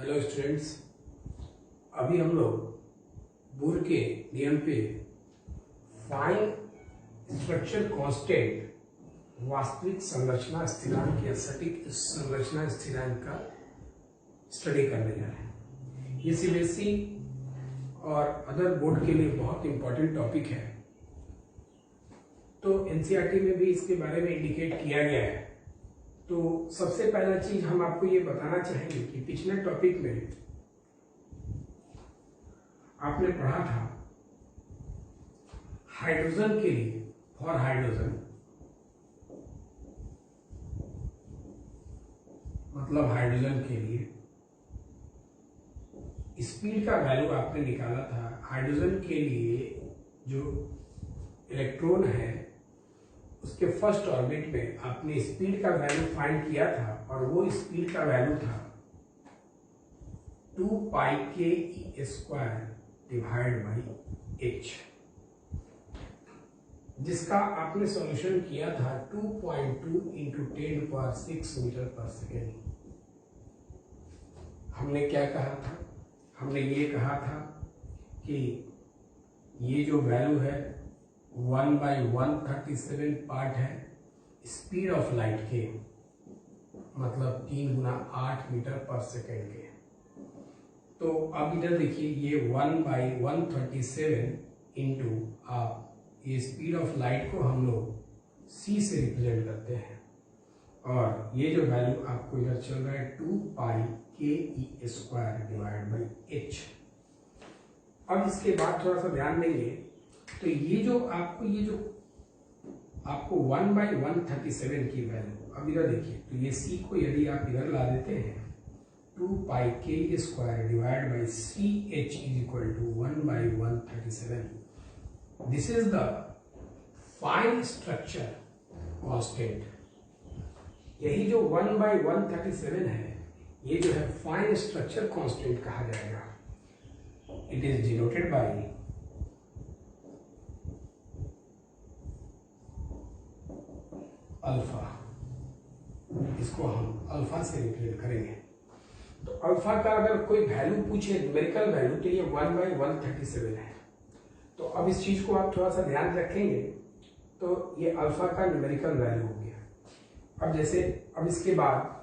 Hello students, अभी हम लोग बोर के नियम पे फाइंड स्ट्रक्चर कांस्टेंट वास्तविक संरचना स्थिरांक या सटीक संरचना स्थिरांक का स्टडी करने जा रहे हैं। ये सीबीएसई और अदर बोर्ड के लिए बहुत इंपॉर्टेंट टॉपिक है, तो एनसीईआरटी में भी इसके बारे में इंडिकेट किया गया है। तो सबसे पहला चीज हम आपको ये बताना चाहेंगे कि पिछले टॉपिक में आपने पढ़ा था हाइड्रोजन के लिए, फॉर हाइड्रोजन मतलब हाइड्रोजन के लिए स्पीड का वैल्यू आपने निकाला था। हाइड्रोजन के लिए जो इलेक्ट्रॉन है उसके फर्स्ट ऑर्बिट में आपने स्पीड का वैल्यू फाइंड किया था और वो स्पीड का वैल्यू था 2 pi K E square divide by h, जिसका आपने सॉल्यूशन किया था 2.2 इंटू 10⁶ मीटर पर सेकेंड। हमने क्या कहा था? हमने ये कहा था कि ये जो वैल्यू है 1/137 पार्ट है स्पीड ऑफ लाइट के, मतलब 3 × 8 मीटर पर सेकेंड के। तो अब इधर देखिए, ये 1/137 इंटू ये स्पीड ऑफ लाइट को हम लोग c से रिप्रेजेंट करते हैं, और ये जो वैल्यू आपको इधर चल रहा है 2 pi K E square divide by h। अब इसके बाद थोड़ा सा ध्यान देंगे तो ये जो आपको 1/137 की वैल्यू, अब इधर देखिए, तो ये c को यदि आप इधर ला देते हैं 2 पाई के square divide by C H is equal to 1/137। This is the fine structure constant. यही जो 1/137 है, ये जो है फाइन स्ट्रक्चर कांस्टेंट कहा जाएगा। It is denoted by alpha. इसको हम अल्फा से रिप्रेजेंट करेंगे। तो अल्फा का अगर कोई वैल्यू पूछे, न्यूमेरिकल वैल्यू, तो ये 1/137 है। तो अब इस चीज को आप थोड़ा सा ध्यान रखेंगे, तो ये अल्फा का न्यूमेरिकल वैल्यू हो गया। अब जैसे, अब इसके बाद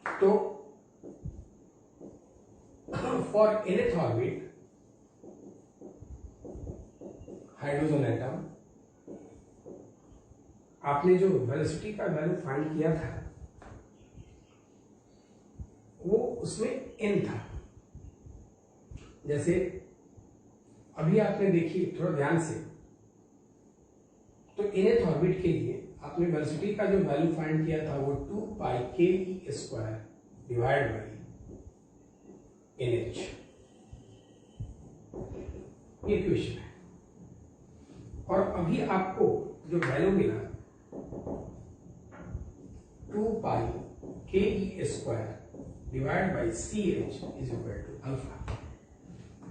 तो for nth orbit hydrogen atom, आपने जो वेलोसिटी का वैल्यू फाइंड किया था वो उसमें n था। जैसे अभी आपने देखिए थोड़ा ध्यान से, तो nth ऑर्बिट के लिए आपने वेलोसिटी का जो वैल्यू फाइंड किया था वो 2 pi K E square divide by NH, ये क्वेश्चन है। और अभी आपको जो वैल्यू मिला 2 pi K E square divide by C H is equal to alpha.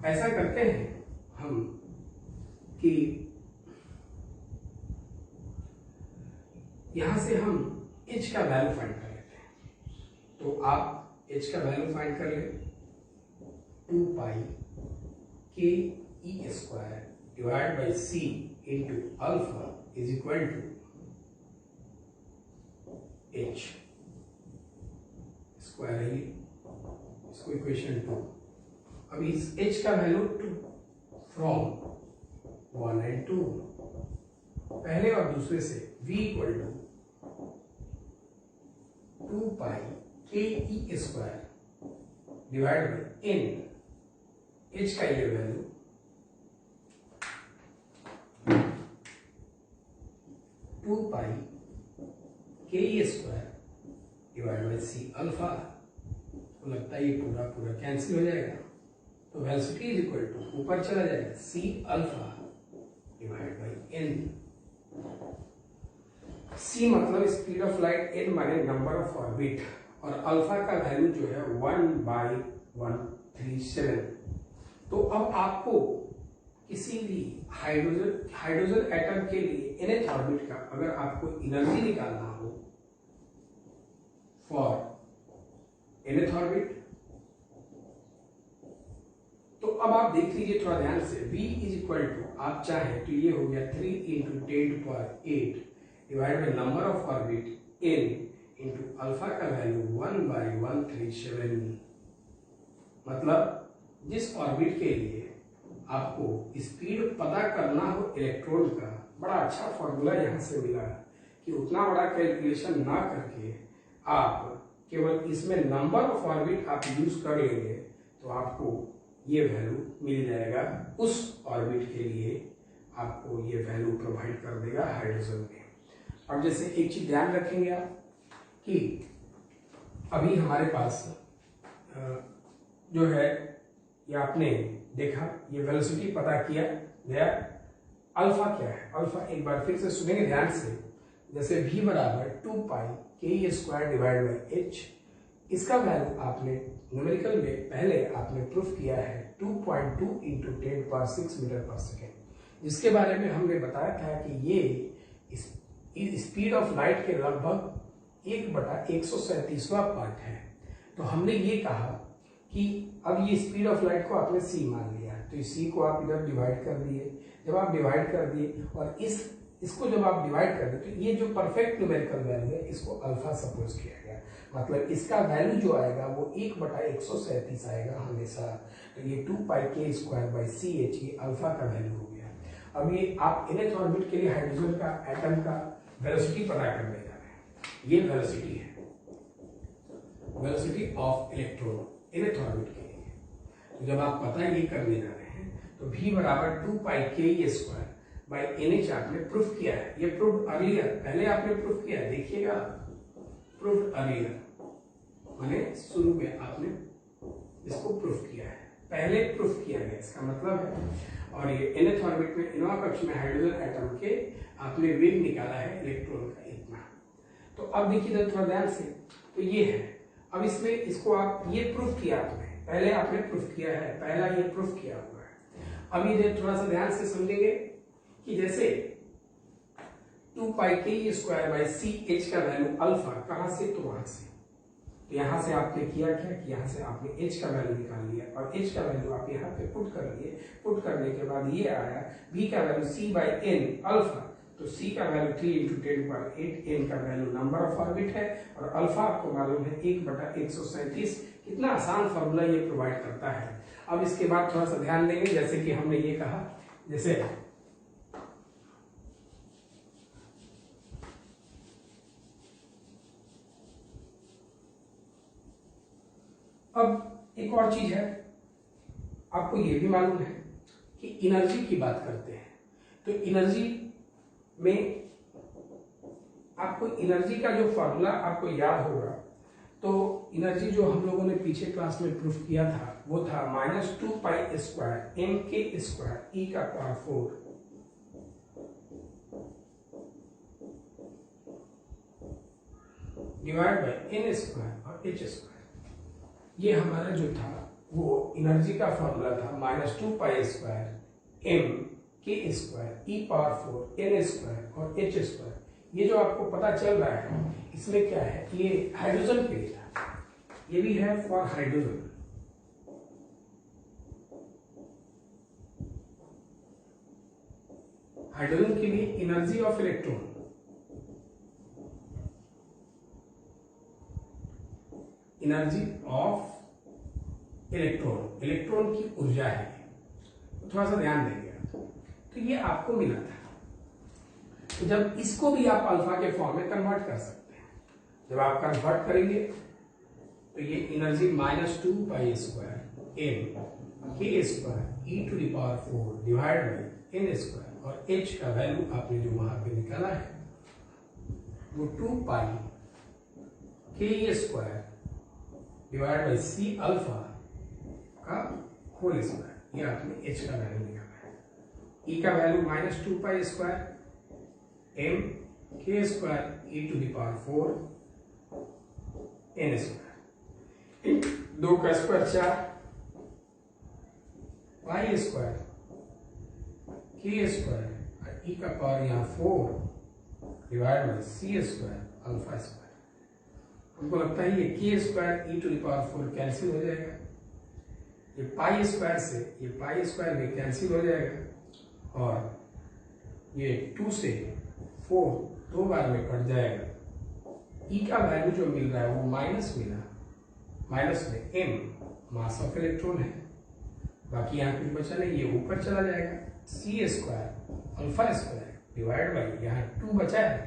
ऐसा करते हैं हम कि यहां से हम h का वैल्यू फाइंड कर लेते हैं। तो आप h का वैल्यू फाइंड कर ले, 2 pi K E square divide by C into alpha is equal to h square है, इसको इक्वेशन 2। अब इस h का वैल्यू 2 फ्रॉम 1 and 2, पहले और दूसरे से v equal to 2 pi K E square divide by n। h का ये value 2 pi K E square divide by C alpha. तो लगता है ये पूरा पूरा कैंसिल हो जाएगा, तो वेलोसिटी इज इक्वल टू ऊपर चला जाएगा c alpha divide by n। c मतलब स्पीड ऑफ लाइट, n माने नंबर ऑफ ऑर्बिट, और अल्फा का वैल्यू जो है 1/137। तो अब आपको किसी भी हाइड्रोजन एटम के लिए nth ऑर्बिट का अगर आपको एनर्जी निकालना हो फॉर nth ऑर्बिट, तो अब आप देख लीजिए थोड़ा ध्यान से, V इज इक्वल टू आप चाहें तो ये हो गया 3 into 10⁸ divide by number of orbit n into alpha का वैल्यू 1/137। मतलब जिस ऑर्बिट के लिए आपको स्पीड पता करना हो इलेक्ट्रॉन का, बड़ा अच्छा फॉर्मूला यहां से मिला कि उतना बड़ा कैलकुलेशन ना करके आप केवल इसमें नंबर ऑफ ऑर्बिट आप यूज कर लेंगे तो आपको ये वैल्यू मिल जाएगा। उस ऑर्बिट के लिए आपको ये वैल्यू प्रोवाइड कर देगा हाइड्रोजन में। अब जैसे एक चीज ध्यान रखेंगे आप कि अभी हमारे पास जो है ये आपने देखा, ये वेलोसिटी पता किया गया। अल्फा क्या है? अल्फा एक बार फिर से सुनेंगे ध्यान से, जैसे v बराबर 2π² डिवाइड बाई h, इसका वैल्यू आपने न्यूमेरिकल में पहले आपने प्रूफ किया है 2.2 इंटू 10⁶ मीटर पर सेकेंड, जिसके बारे में हमने बताया था कि ये स्पीड ऑफ लाइट के लगभग 1/137वां पार्ट है। तो हमने ये कहा कि अब ये स्पीड ऑफ लाइट को आपने c मान लिया, तो इस c को आप इधर डिवाइड कर दिए। जब आप डिवाइड कर दिए और इसको जब आप डिवाइड कर दिए तो ये जो परफेक्ट न्यूमेरिकल वैल्यू है इसको अल्फा सपोज किया गया, मतलब इसका वैल्यू जो आएगा वो 1/137 आएगा हमेशा। तो ये 2πk²/ch ये अल्फा का वैल्यू हो गया। अब ये आप nth ऑर्बिट के लिए हाइड्रोजन का एटम का वेलोसिटी पता करने जा रहे हैं। ये वेलोसिटी है, velocity of electron nth orbit के लिए। तो जब आप पता ये करने जा रहे हैं तो v बराबर 2πk² बाई NH आपने प्रूफ किया है। ये प्रूफ अर्लियर, पहले आपने प्रूफ किया है, देखिएगा प्रूफ अर्लियर माने शुरू में आपने इसको प्रूफ किया है, पहले प्रूफ किया गया इसका मतलब है। और ये nth ऑर्बिट में इनोवा कक्ष में हाइड्रोजन एटम के आपने वेग निकाला है इलेक्ट्रॉन का इतना। तो अब देखिए थोड़ा ध्यान से, तो ये है। अब इसमें इसको आप ये प्रूफ किया आपने, पहले आपने प्रूफ किया है, पहला ये प्रूफ किया हुआ है। अब ये थोड़ा सा ध्यान से समझेंगे कि जैसे 2πk²/ch का वैल्यू अल्फा कहां से, तो वहां से। तो यहां से आपने किया क्या कि यहां से आपने h का वैल्यू निकाल लिया और h का वैल्यू आप यहां पे पुट कर लिए। पुट करने के बाद ये आया v का वैल्यू c/n अल्फा, तो c का वैल्यू 3 इंटू 10⁸, n का वैल्यू नंबर ऑफ ऑर्बिट है और अल्फा आपको मालूम है 1/137। कितना आसान फॉर्मूला ये प्रोवाइड करता है। अब इसके बाद थोड़ा सा ध्यान देंगे, जैसे कि हमने ये कहा, जैसे अब एक और चीज है, आपको ये भी मालूम है कि एनर्जी की बात करते हैं तो एनर्जी में आपको एनर्जी का जो फॉर्मूला आपको याद होगा, तो एनर्जी जो हम लोगों ने पीछे क्लास में प्रूफ किया था वो था -2π² mk² e⁴ divide by n² और h²। ये हमारा जो था वो एनर्जी का फॉर्मूला था -2π² mk² e⁴ n² और h²। ये जो आपको पता चल रहा है इसमें क्या है, ये हाइड्रोजन के लिए था, ये भी है फॉर हाइड्रोजन। हाइड्रोजन के लिए energy of electron, energy of electron, electron की ऊर्जा है। तो थोड़ा सा ध्यान देंगे तो ये आपको मिला था। तो जब इसको भी आप अल्फा के फॉर्म में कन्वर्ट कर सकते हैं, जब आप कन्वर्ट करेंगे तो ये energy -2π² mk² e⁴ divide by n² और h का वैल्यू आपने जो वहां पे निकाला है वो 2πk² divide by c alpha का होल स्क्वायर, ये आपने h का वैल्यू निकाला है। e का वैल्यू -2π² mk² e⁴ n², 2 का स्क्वायर 4 y² के स्क्वायर ई का पावर यहाँ 4 divide by c square alpha square. हमको लगता है ये के square e to the power 4 cancel हो जाएगा, ये पाई स्क्वायर से ये पाई स्क्वायर भी कैंसिल हो जाएगा और ये 2 से 4 दो बार में कट जाएगा। ई का वैल्यू जो मिल रहा है वो माइनस मिला, माइनस में m मास ऑफ इलेक्ट्रॉन है, बाकी यहाँ कुछ बचा नहीं, ये ऊपर चला जाएगा। C square alpha square divide by यहाँ 2 बचा है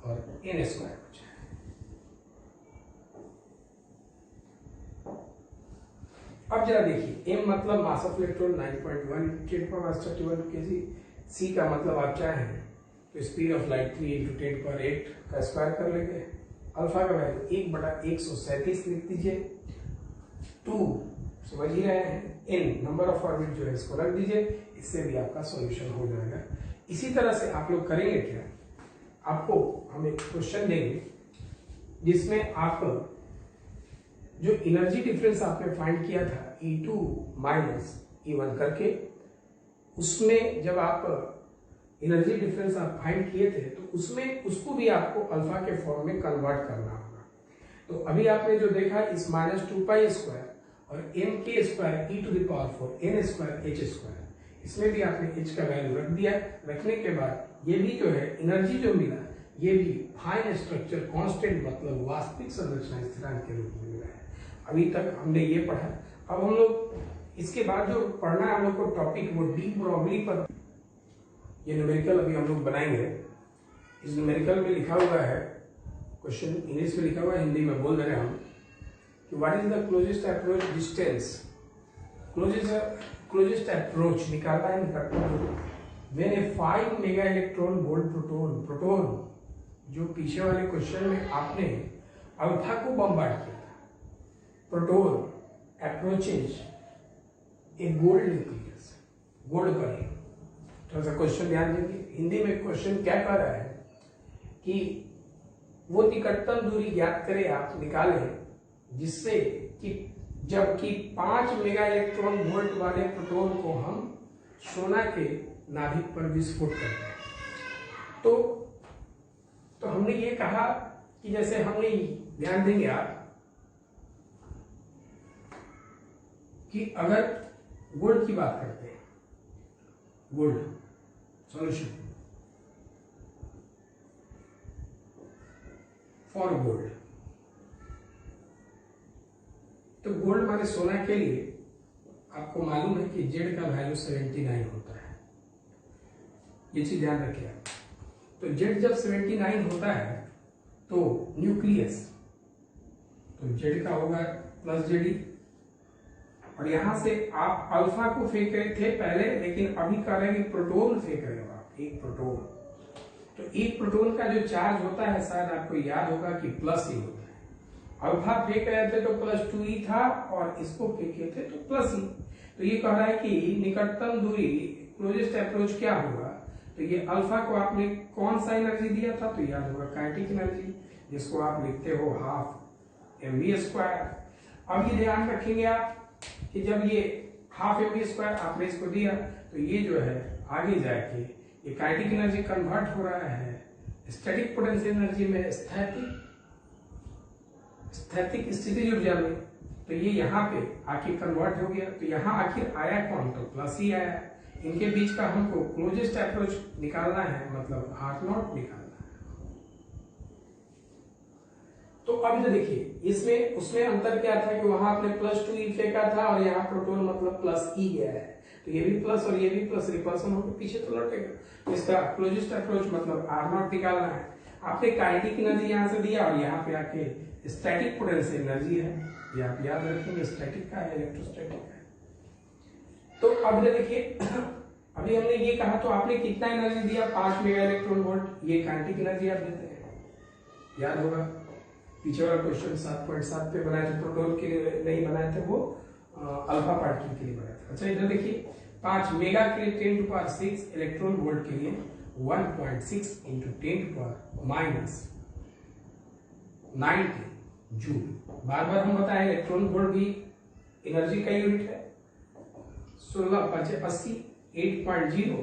और n स्क्वायर बचा है। अब जरा देखिए m मतलब mass of electron 9.1 10⁻31 kg, c का मतलब आप चाहें तो स्पीड ऑफ लाइट 3 × 10⁸ का स्क्वायर कर लेंगे। अल्फा का वैल्यू 1/137 लिख दीजिए, 2 समझ ही रहे हैं, n नंबर ऑफ ऑर्बिट जो है इसको रख दीजिए, इससे भी आपका सॉल्यूशन हो जाएगा। इसी तरह से आप लोग करेंगे क्या, आपको हम एक क्वेश्चन देंगे जिसमें आप जो एनर्जी डिफरेंस आपने फाइंड किया था E2 माइनस E1 करके, उसमें जब आप एनर्जी डिफरेंस आप फाइंड किए थे तो उसमें उसको भी आपको अल्फा के फॉर्म में कन्वर्ट करना होगा। तो अभी आपने जो देखा इस -2 स्क्वायर और m के square e to the power 4 n square h square, इसमें भी आपने h का वैल्यू रख दिया। रखने के बाद ये भी जो है एनर्जी जो मिला ये भी फाइन स्ट्रक्चर कांस्टेंट मतलब वास्तविक संरचना स्थिरांक के रूप में मिला है। अभी तक हमने ये पढ़ा। अब हम लोग इसके बाद जो पढ़ना है हम लोग को टॉपिक वो डी ब्रोगली पर, ये न्यूमेरिकल अभी हम लोग बनाएंगे। इस न्यूमेरिकल में लिखा हुआ है, क्वेश्चन इंग्लिश में लिखा हुआ है, हिंदी में बोल रहे हैं हम कि what is the closest approach distance, closest approach निकालना है, निकालना when A 5 mega electron volt proton जो पीछे वाले क्वेश्चन में आपने अल्फा को बम्बार्ड किया था, proton approaches a gold nucleus, gold पर। थोड़ा सा क्वेश्चन ध्यान देंगे, हिंदी में क्वेश्चन क्या कह रहा है कि वो निकटतम दूरी ज्ञात करें, आप निकालें जिससे कि जबकि 5 मेगा इलेक्ट्रॉन वोल्ट वाले प्रोटॉन को हम सोना के नाभिक पर विस्फोट करते हैं। तो हमने ये कहा कि जैसे हमने ध्यान देंगे आप कि अगर गोल्ड की बात करते हैं, गोल्ड सॉल्यूशन फॉर गोल्ड, तो गोल्ड माने सोना के लिए आपको मालूम है कि जेड का वैल्यू 79 होता है, ये चीज ध्यान रखिए आप। तो जेड जब 79 होता है तो न्यूक्लियस, तो जेड का होगा प्लस जेडी, और यहां से आप अल्फा को फेंक रहे थे पहले, लेकिन अभी कह रहे हैं कि प्रोटॉन फेंक रहे हो आप, एक प्रोटॉन। तो एक प्रोटॉन का जो चार्ज होता है शायद आपको याद होगा कि प्लस ही होता है। अल्फा फेंक रहे थे तो +2e था और इसको फेंके थे तो प्लस ही। तो ये कह रहा है कि निकटतम दूरी क्लोजेस्ट अप्रोच क्या होगा, तो ये अल्फा को आपने कौन सा एनर्जी दिया था, तो याद होगा काइनेटिक एनर्जी, जिसको आप लिखते हो 12 mv²। अब ये ध्यान रखेंगे आप कि जब ये 12 mv² आपने इसको दिया तो ये जो है आगे जाके ये काइनेटिक एनर्जी कन्वर्ट हो रहा है स्टैटिक पोटेंशियल एनर्जी में, स्थैतिक स्थितिज ऊर्जा में। तो ये यहाँ पे आखिर कन्वर्ट हो गया, तो यहाँ आखिर आया कौन, तो प्लस ही आया। इनके बीच का हमको क्लोजेस्ट अप्रोच निकालना है, मतलब R0 निकालना है। तो अब जो देखिए इसमें उसमें अंतर क्या था कि वहां आपने +2e फेंका था और यहाँ प्रोटॉन मतलब +e गया है, तो ये भी प्लस और ये भी प्लस, रिपल्सन होकर पीछे तो लौटेगा। तो इसका क्लोजेस्ट अप्रोच मतलब R0 निकालना है। आपने काइनेटिक एनर्जी यहाँ से दिया और यहाँ पे आके स्टैटिक पोटेंशियल एनर्जी है, ये आप याद रखेंगे, स्टैटिक का है, इलेक्ट्रोस्टैटिक का है। तो अब देखिए अभी हमने ये कहा, तो आपने कितना एनर्जी दिया, 5 मेगा इलेक्ट्रॉन वोल्ट, ये काइनेटिक एनर्जी आप देते हैं, याद होगा पीछे वाला क्वेश्चन 7.7 पे बनाए थे, प्रोटॉन के लिए नहीं बनाए थे, वो अल्फा पार्टिकल के लिए बनाए थे। अच्छा इधर देखिए 5 मेगा के लिए 10⁻6 इलेक्ट्रॉन वोल्ट के लिए 1.6 × 10⁻90 जूल। बार बार हम बताएं इलेक्ट्रॉन वोल्ट भी एनर्जी का यूनिट है। 16 × 5 80 8.0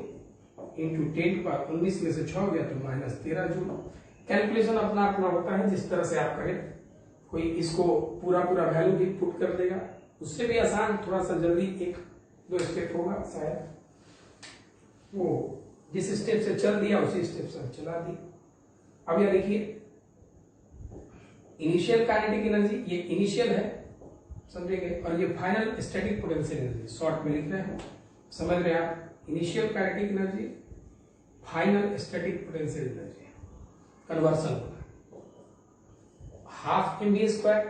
इंटू 10⁻19 में से 6 गया तो -13 जूल। कैलकुलेशन अपना अपना होता है, जिस तरह से आप करें। कोई इसको पूरा वैल्यू भी पुट कर देगा, उससे भी आसान, थोड़ा सा जल्दी 1-2 स्टेप होगा शायद। वो जिस स्टेप से चल दिया उसी स्टेप से चला दी। अब यह देखिए, इनिशियल काइनेटिक एनर्जी, ये इनिशियल है, समझेंगे, और ये final static potential energy, short में लिख रहे हैं, समझ रहे हैं आप। Initial kinetic energy, final static potential energy, conversion होता है। 12 mv²,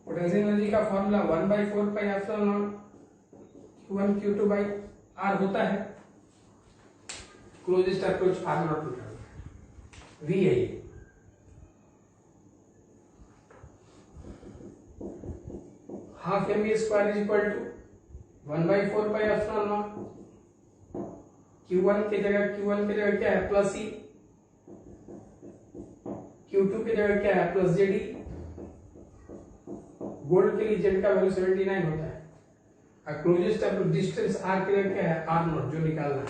पोटेंशियल एनर्जी का फॉर्मूला 1/4πε0 Q1 Q2/R होता है। क्लोजेस्ट अप्रोच R0 निकालना है, V है ये। Half mv² is equal to 1/4πε0। Q1 की जगह क्या है, प्लस E। Q2 की जगह क्या है, प्लस ZE। गोल्ड के लिए Z का वैल्यू 79 होता है। और क्लोजेस्ट डिस्टेंस R की जगह क्या है, R0, जो निकालना है।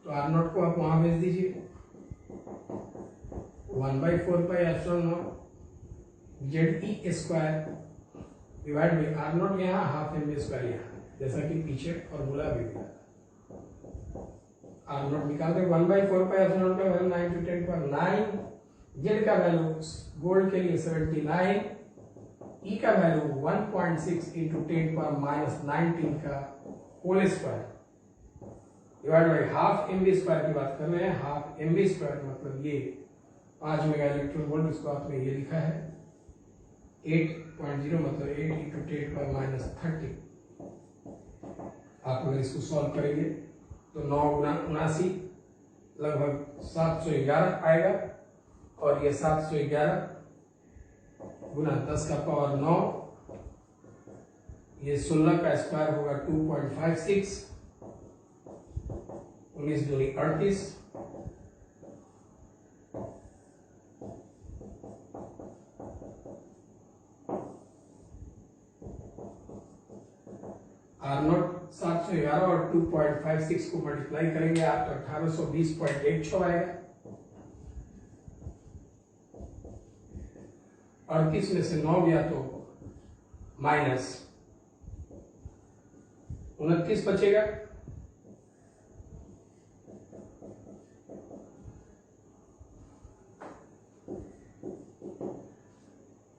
तो R0 को आप वहां भेज दीजिए, 1/4πε0 ZE² डिवाइड बाई R0 यहाँ, हाफ mv² यहाँ, जैसा कि पीछे फॉर्मूला भी मिला। R0 निकाल दे, 1/4πε0 का वैल्यू 9 × 10⁹, Z का वैल्यू गोल्ड के लिए 79, E का वैल्यू 1.6 × 10⁻19 का whole square divide by half mv² की बात कर रहे हैं। हाफ mv² मतलब ये 5 मेगा इलेक्ट्रॉन वोल्ट, इसको आपने ये लिखा है 8.0 मतलब 8 × 10⁻30। आप अगर इसको सॉल्व करेंगे तो 9 × 79 लगभग 711 आएगा, और ये 711 गुना 10 का पावर 9, ये 16 का स्क्वायर होगा 2.56, 19 दूनी 38, R0 711 और 2.56 को मल्टीप्लाई करेंगे आप तो 1820.16 आएगा। 38 में से 9 गया तो -29 बचेगा।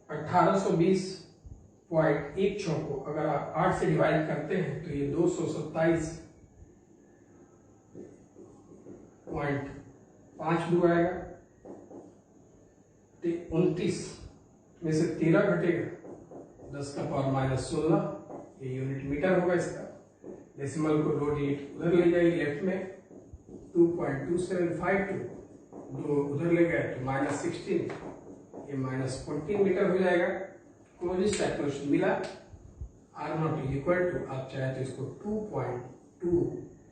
$1820.16 को अगर आप 8 से डिवाइड करते हैं तो ये 227.52 आएगा। 29 में से 13 घटेगा, 10 का पावर -16, ये यूनिट मीटर होगा इसका। डेसिमल को 2 डिजिट उधर ले जाइए लेफ्ट में, 2.2752, 2 उधर ले गए तो -16, ये -14 मीटर हो जाएगा। क्लोजेस्ट अप्रोच मिला। R0 इज इक्वल टू, आप चाहे तो इसको 2.2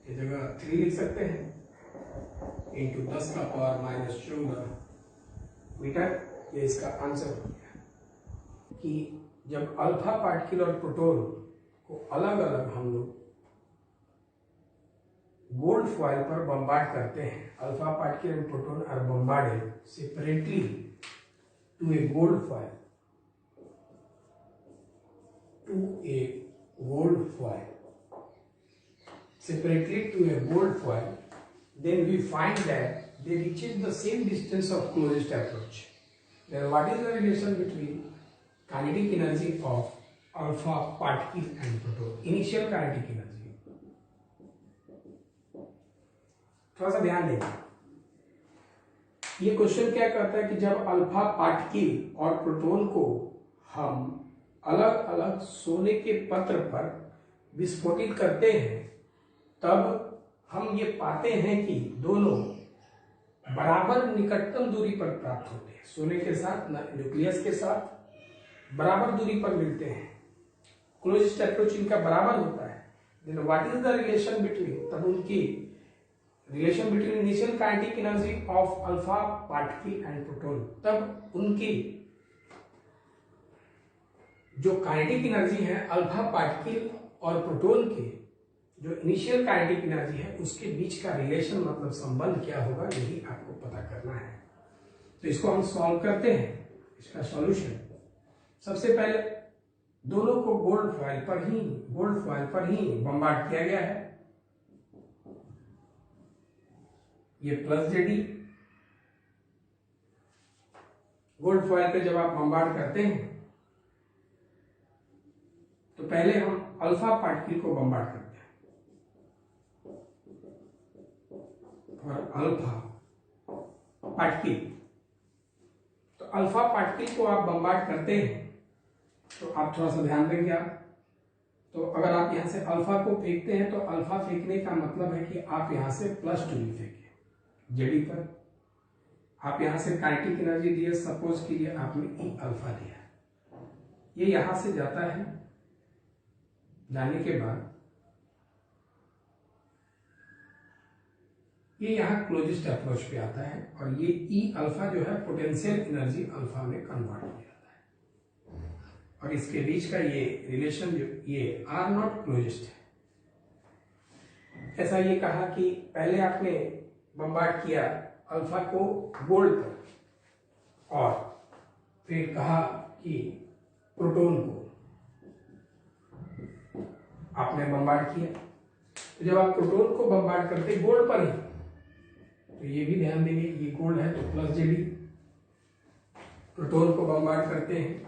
की जगह 3 लिख सकते हैं, इंटू 10 का पावर -14 मीटर। ये इसका आंसर हो गया कि जब अल्फा पार्टिकल और प्रोटॉन को अलग अलग हम लोग गोल्ड फॉइल पर बम्बार्ड करते हैं, alpha particle and proton are bombarded separately to a gold foil, separately to a gold foil, then we find that they reaches the same distance of closest approach. Then what is the relation between kinetic energy of alpha particle and proton? Initial kinetic energy. थोड़ा सा ध्यान देंगे। ये question क्या कहता है कि जब अल्फा पार्टिकल और प्रोटॉन को हम अलग अलग सोने के पत्र पर विस्फोटित करते हैं, तब हम ये पाते हैं कि दोनों बराबर निकटतम दूरी पर प्राप्त होते हैं। सोने के साथ न्यूक्लियस के साथ बराबर दूरी पर मिलते हैं, क्लोजेस्ट अप्रोच इनका बराबर होता है। Then what is the relation between, तब उनकी relation between initial kinetic energy of alpha particle and proton, तब उनकी जो काइनेटिक एनर्जी है अल्फा पार्टिकल और प्रोटॉन के जो इनिशियल काइनेटिक एनर्जी है उसके बीच का रिलेशन मतलब संबंध क्या होगा, यही आपको पता करना है। तो इसको हम सॉल्व करते हैं। इसका सॉल्यूशन, सबसे पहले दोनों को गोल्ड फॉइल पर ही बम्बार्ड किया गया है। ये प्लस जेडी, गोल्ड फॉइल पे जब आप बम्बार्ड करते हैं तो पहले हम अल्फा पार्टिकल को बम्बार्ड करते हैं, और अल्फा पार्टिकल, तो अल्फा पार्टिकल को आप बम्बार्ड करते हैं तो आप थोड़ा सा ध्यान देंगे आप, तो अगर आप यहां से अल्फा को फेंकते हैं तो अल्फा फेंकने का मतलब है कि आप यहां से +2 फेंके जेडी पर। आप यहां से काइनेटिक एनर्जी दिए, सपोज कीजिए आपने ई अल्फा दिया, ये यहां से जाता है, जाने के बाद ये यहां क्लोजेस्ट अप्रोच पे आता है और ये ई अल्फा जो है पोटेंशियल एनर्जी अल्फा में कन्वर्ट हो जाता है, और इसके बीच का ये रिलेशन जो ये R0 क्लोजेस्ट है। ऐसा ये कहा कि पहले आपने बम्बार्ड किया अल्फा को गोल्ड पर और फिर कहा कि प्रोटॉन को आपने बम्बार्ड किया, तो जब आप प्रोटॉन को बम्बार्ड करते गोल्ड पर ही, तो ये भी ध्यान देंगे ये गोल्ड है तो प्लस जेडी, प्रोटॉन को बम्बार्ड करते हैं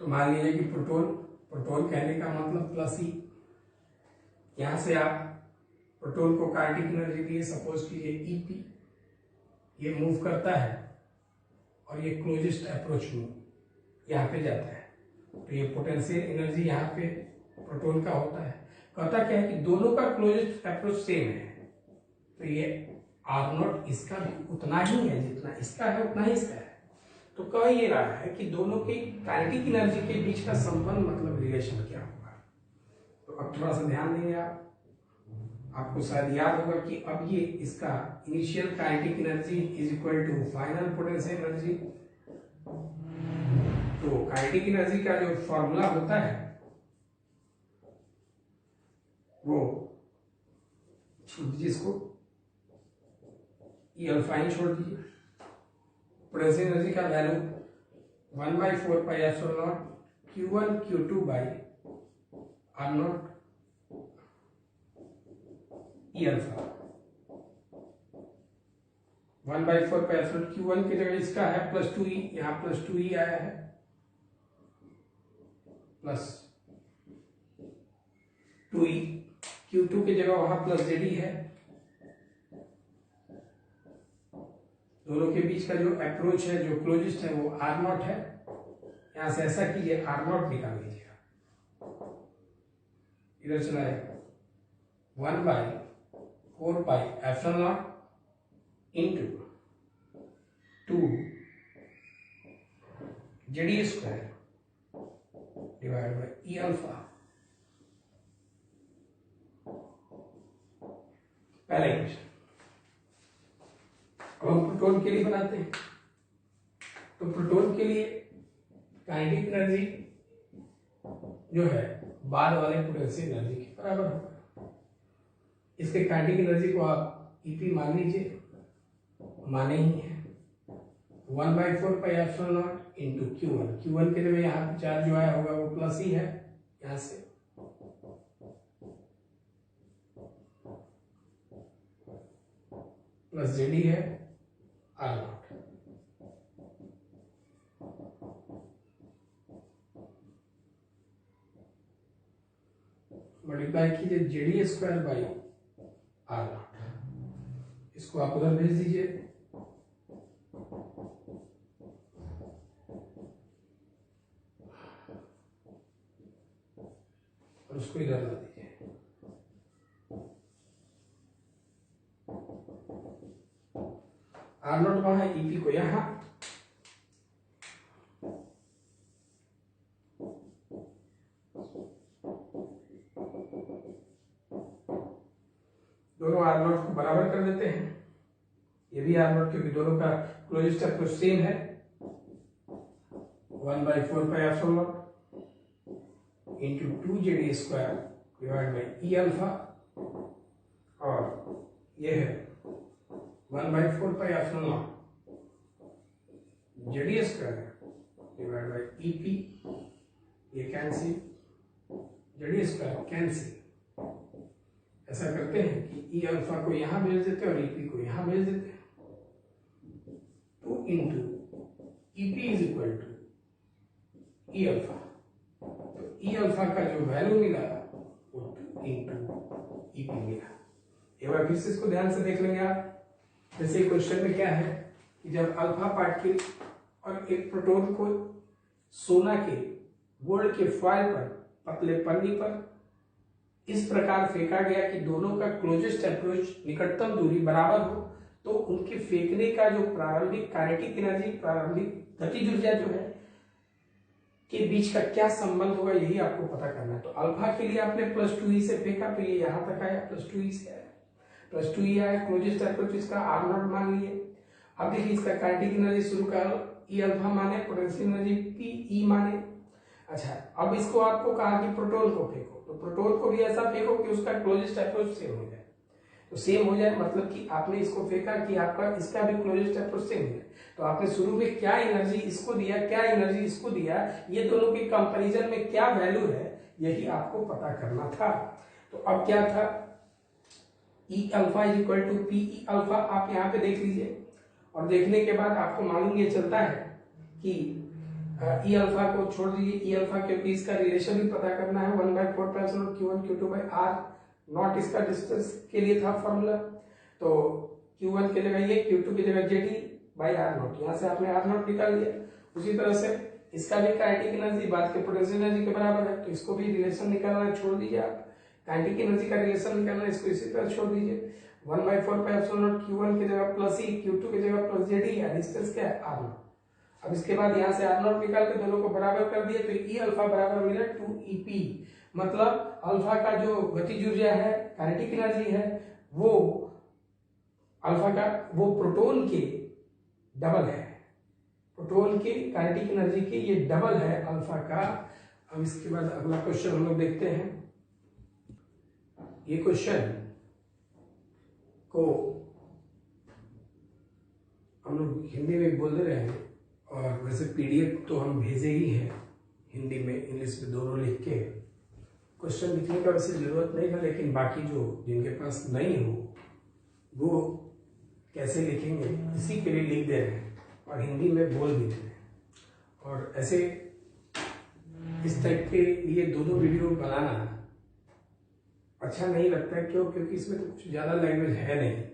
तो मान लीजिए कि प्रोटॉन कहने का मतलब प्लस ही, यहां से आप प्रोटॉन को काइनेटिक एनर्जी दिए, सपोज कीजिए ईपी, ये मूव करता है और ये क्लोजेस्ट अप्रोच में यहाँ पे जाता है, तो ये पोटेंशियल एनर्जी यहाँ पे प्रोटॉन का होता है। कहता क्या है कि दोनों का क्लोजेस्ट अप्रोच सेम है, तो ये R0 इसका भी उतना ही है, जितना इसका है उतना ही इसका है। तो कह ये रहा है कि दोनों की काइनेटिक एनर्जी के बीच का संबंध मतलब रिलेशन क्या होगा। तो अब थोड़ा सा ध्यान देंगे आप, आपको शायद याद होगा कि अब ये इसका initial kinetic energy is equal to final potential energy. तो काइनेटिक एनर्जी का जो फॉर्मूला होता है वो, छोड़ दीजिए इसको, ये अल्फाइन छोड़ दीजिए, पोटेंशियल एनर्जी का value 1/4πε0 Q1 Q2 by R0 E alpha. 1/4πε0 Q1 की जगह इसका है +2e, यहाँ +2e आया है, प्लस 2e, Q2 की जगह वहां प्लस जेडी है। दोनों के बीच का जो अप्रोच है, जो क्लोजेस्ट है, वो R0 है। यहां से ऐसा कीजिए R0 निकाल लीजिएगा, इधर चला जाएगा 1/4πε0 इंटू 2 जेडी square divide by E alpha. पहला इक्वेशन। अब हम प्रोटॉन के लिए बनाते हैं, तो प्रोटॉन के लिए काइनेटिक एनर्जी जो है बाद वाले पोटेंशियल एनर्जी के बराबर होगा। इसके काइनेटिक एनर्जी को आप ईपी मान लीजिए, माने ही है 1/4πε0 इंटू Q1 के लिए यहाँ पे चार्ज जो आया होगा वो प्लस ही है, यहां से प्लस जेडी है R0। मल्टीप्लाई कीजिए जेडी स्क्वायर बाई R0, इसको आप उधर भेज दीजिए, और उसको इधर ला दीजिए। R0 वहां है, ईपी को यहां, दोनों R0 को बराबर कर देते हैं, ये भी R0 क्योंकि दोनों का क्लोजेस्ट अप्रोच सेम है, 1/4πε0 इंटू 2ZA² divide by E alpha, और ये है 1/4πε0 ZA² डिवाइड बाई EP, ये कैंसिल, ZA² कैंसिल। ऐसा करते हैं कि ई अल्फा को यहां भेज देते हैं और EP को यहां भेज देते हैं। 2 into EP is equal to e alpha, तो ई अल्फा का जो वैल्यू मिला वो 2 इंटू EP मिला। एक बार फिर से इसको ध्यान से देख लेंगे आप। जैसे क्वेश्चन में क्या है कि जब अल्फा पार्टिकल और एक प्रोटॉन को सोना के गोल्ड के फॉयल पर पतले पन्नी पर इस प्रकार फेंका गया कि दोनों का क्लोजेस्ट अप्रोच निकटतम दूरी बराबर हो, तो उनके फेंकने का जो प्रारंभिक काइनेटिक एनर्जी, प्रारंभिक गतिज ऊर्जा जो है के बीच का क्या संबंध होगा, यही आपको पता करना है। तो अल्फा के लिए आपने +2e से फेंका तो ये यहां तक आया, +2e से आया, +2e आया, क्लोजेस्ट अप्रोच इसका R0 मान लिए। अब देखिए इसका काइनेटिक एनर्जी शुरू कर ई अल्फा माने, पोटेंशियल एनर्जी PE माने। अच्छा, अब इसको आपको कहा कि प्रोटॉन को फेंको, तो प्रोटॉन को भी ऐसा फेंको कि उसका क्लोजेस्ट अप्रोच सेम हो जाए। तो सेम हो जाए मतलब कि आपने इसको फेंका कि आपका इसका भी क्लोजेस्ट अप्रोच सेम है। तो आपने शुरू में क्या एनर्जी इसको दिया, क्या एनर्जी इसको दिया, ये दोनों के कंपैरिजन में क्या वैल्यू है, यही आपको पता करना था। तो अब क्या था, E alpha is equal to PE alpha, आप यहाँ पे देख लीजिए। और देखने के बाद आपको मालूम ये चलता है कि ई अल्फा को छोड़ दीजिए, ई अल्फा क्योंकि इसका रिलेशन भी पता करना है, 1/4πε0 Q1 Q2/R0 इसका डिस्टेंस के लिए था फॉर्मूला। तो Q1 की जगह ये, Q2 की जगह ZE/R0, यहाँ से आपने R0 निकाल लिया। उसी तरह से इसका भी काइनेटिक एनर्जी बाद के पोटेंशियल एनर्जी के बराबर है, तो इसको भी रिलेशन निकालना है, छोड़ दीजिए आप। काइनेटिक एनर्जी का रिलेशन निकालना है, इसको इसी तरह छोड़ दीजिए। 1/4πε0 Q1 की जगह +E, Q2 की जगह +ZE है, डिस्टेंस क्या है R0। अब इसके बाद यहाँ से R0 निकाल के दोनों को बराबर कर दिए, तो ई अल्फा बराबर मिला 2EP, मतलब अल्फा का जो गतिज ऊर्जा है, काइनेटिक एनर्जी है, वो अल्फा का वो प्रोटॉन के डबल है, प्रोटॉन के काइनेटिक एनर्जी के ये डबल है अल्फा का। अब इसके बाद अगला क्वेश्चन हम लोग देखते हैं। ये क्वेश्चन को हम लोग हिंदी में बोल दे रहे हैं, और वैसे PDF तो हम भेजे ही हैं हिंदी में इंग्लिश में दोनों लिख के। क्वेश्चन लिखने का वैसे जरूरत नहीं था, लेकिन बाकी जो जिनके पास नहीं हो वो कैसे लिखेंगे, इसी के लिए लिख दे रहे हैं और हिंदी में बोल भी दे रहे हैं। और ऐसे इस टाइप के लिए दो वीडियो बनाना अच्छा नहीं लगता है। क्यों? क्योंकि इसमें तो कुछ ज्यादा लैंग्वेज है नहीं,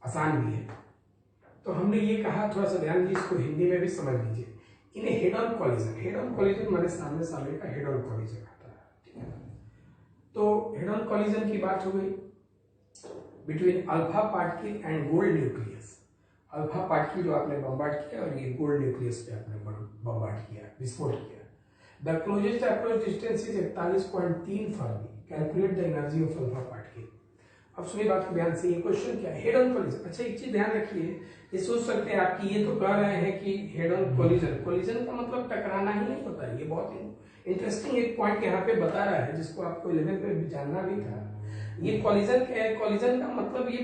आसान भी है। तो हमने ये कहा थोड़ा सा ध्यान दीजिए, इसको हिंदी में भी समझ लीजिए। इन्हें head on collision, head on collision हमारे सामने सामने का हेड ऑन कॉलिजन आता है, ठीक है। तो हेड ऑन कॉलिजन की बात हो गई between alpha particle and gold nucleus. Alpha particle जो आपने बम्बार्ड किया और ये गोल्ड न्यूक्लियस पे आपने बम्बार्ड किया, विस्फोट किया। The closest approach distance is 41.3 Fermi. Calculate the energy of alpha particle. अब सुनिए बात को ध्यान से, ये क्वेश्चन क्या है, हेड ऑन कॉलिजन। अच्छा एक चीज ध्यान रखिए, ये सोच सकते हैं आपकी, ये तो कह रहे हैं कि हेड ऑन कॉलिजन, कॉलिजन का मतलब टकराना ही नहीं होता है। ये बहुत इंटरेस्टिंग एक पॉइंट यहाँ पे बता रहा है, जिसको आपको 11th में जानना भी था। ये कॉलिजन क्या है? कॉलिजन का मतलब ये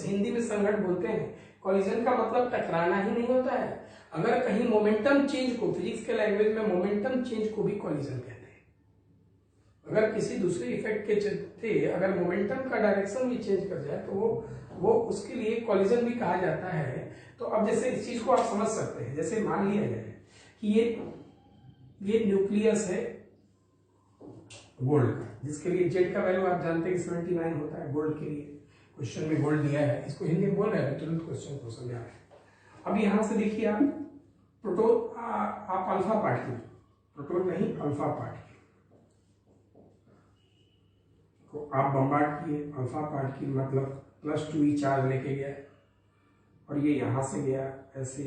हिंदी में संघट बोलते हैं। कॉलिजन का मतलब टकराना ही नहीं होता है। अगर कहीं मोमेंटम चेंज को, फिजिक्स के लैंग्वेज में मोमेंटम चेंज को भी कॉलिजन कहते हैं। अगर किसी दूसरे इफेक्ट के चलते अगर मोमेंटम का डायरेक्शन भी चेंज कर जाए तो वो उसके लिए कॉलिजन भी कहा जाता है। तो अब जैसे इस चीज को आप समझ सकते हैं, जैसे मान लिया जाए कि ये न्यूक्लियस है गोल्ड का, जिसके लिए जेड का वैल्यू आप जानते हैं कि 79 होता है गोल्ड के लिए। क्वेश्चन में गोल्ड दिया है, इसको हिंदी में बोल रहे हैं, तुरंत क्वेश्चन को समझा रहे हैं। अब यहां से देखिए आप प्रोटॉन, आप अल्फा पार्टिकल, प्रोटॉन नहीं अल्फा पार्टिकल को आप बम्बार्ड किए। अल्फा पार्टिकल मतलब +2e चार्ज लेके गया और ये यहां से गया ऐसे।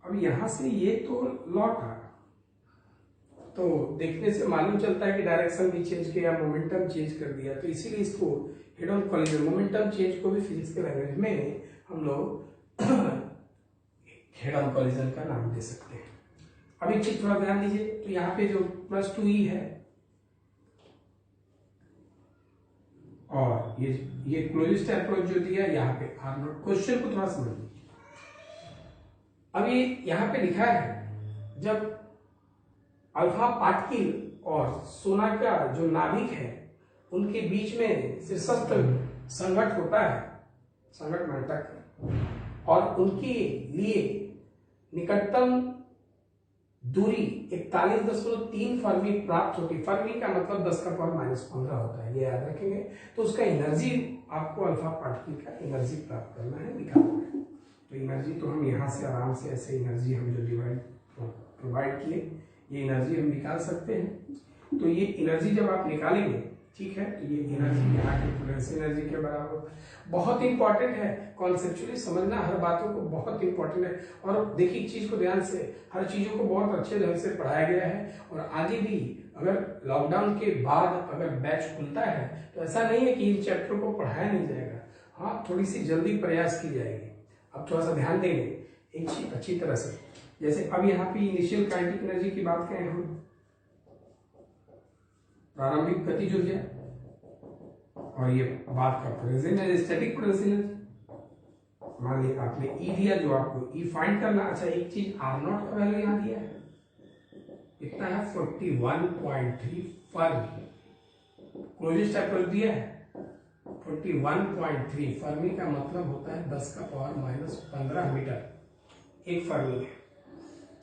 अब यहां से ये तो लौटा, तो देखने से मालूम चलता है कि डायरेक्शन भी चेंज किया, मोमेंटम चेंज कर दिया। तो इसीलिए इसको head on collision, momentum change को भी फिजिक्स के लैंग्वेज में हम लोग हेड ऑन कॉलिजन का नाम दे सकते हैं। अब एक चीज थोड़ा ध्यान दीजिए, तो यहाँ पे जो +2e है और ये क्लोजेस्ट अप्रोच जो दिया यहाँ पे R0, क्वेश्चन को थोड़ा समझ लीजिए। अब ये यहाँ पे लिखा है जब अल्फा पार्टिकल और सोना का जो नाभिक है उनके बीच में शीर्षस्थ संघट होता है, संघट मेंटक, और उनके लिए निकटतम दूरी 41.3 फर्मी प्राप्त होती है। फर्मी का मतलब 10⁻⁻15 होता है, ये याद रखेंगे। तो उसका एनर्जी आपको अल्फा पार्टिकल का एनर्जी प्राप्त करना है, निकालना है। तो एनर्जी तो हम यहाँ से आराम से ऐसे एनर्जी हम जो प्रोवाइड किए, ये एनर्जी हम निकाल सकते हैं। तो ये एनर्जी जब आप निकालेंगे, ठीक है, तो ये एनर्जी यहाँ के पोटेंशियल एनर्जी के बराबर। बहुत इंपॉर्टेंट है, कॉन्सेप्चुअली समझना हर बातों को बहुत इंपॉर्टेंट है। और देखिए चीज को ध्यान से, हर चीजों को बहुत अच्छे ढंग से पढ़ाया गया है। और आगे भी अगर लॉकडाउन के बाद अगर बैच खुलता है तो ऐसा नहीं है कि इन चैप्टर को पढ़ाया नहीं जाएगा, हाँ थोड़ी सी जल्दी प्रयास की जाएगी। अब थोड़ा सा ध्यान देंगे एक चीज अच्छी तरह से। जैसे अब यहाँ पे इनिशियल काइनेटिक एनर्जी की बात करें हम, प्रारंभिक गति जो है, और ये बात का पोटेंशियल स्टैटिक पोटेंशियल। मान लीजिए आपने ई दिया, जो आपको ई फाइंड करना। अच्छा एक चीज R0 का वैल्यू यहाँ दिया है, कितना है 41.3 फर्मी। क्लोजेस्ट अप्रोच दिया है 41.3 फर्मी का मतलब होता है 10⁻⁻15 मीटर एक फर्मी है।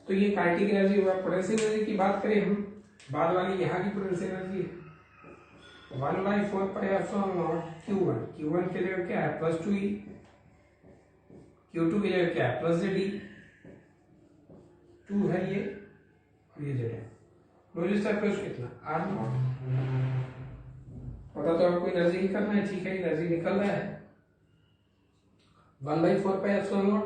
तो ये काइनेटिक एनर्जी हुआ। पोटेंशियल एनर्जी की बात करें हम, बाद वाली यहाँ की पोटेंशियल एनर्जी है 1/4πε0 Q1। Q1 के जगह क्या है +2e, Q2 की जगह क्या है +ZE, 2 है ये और ये Z है। क्लोजेस्ट अप्रोच कितना R0। पता तो आपको एनर्जी निकलना है, ठीक है, एनर्जी निकल रहा है 1/4πε0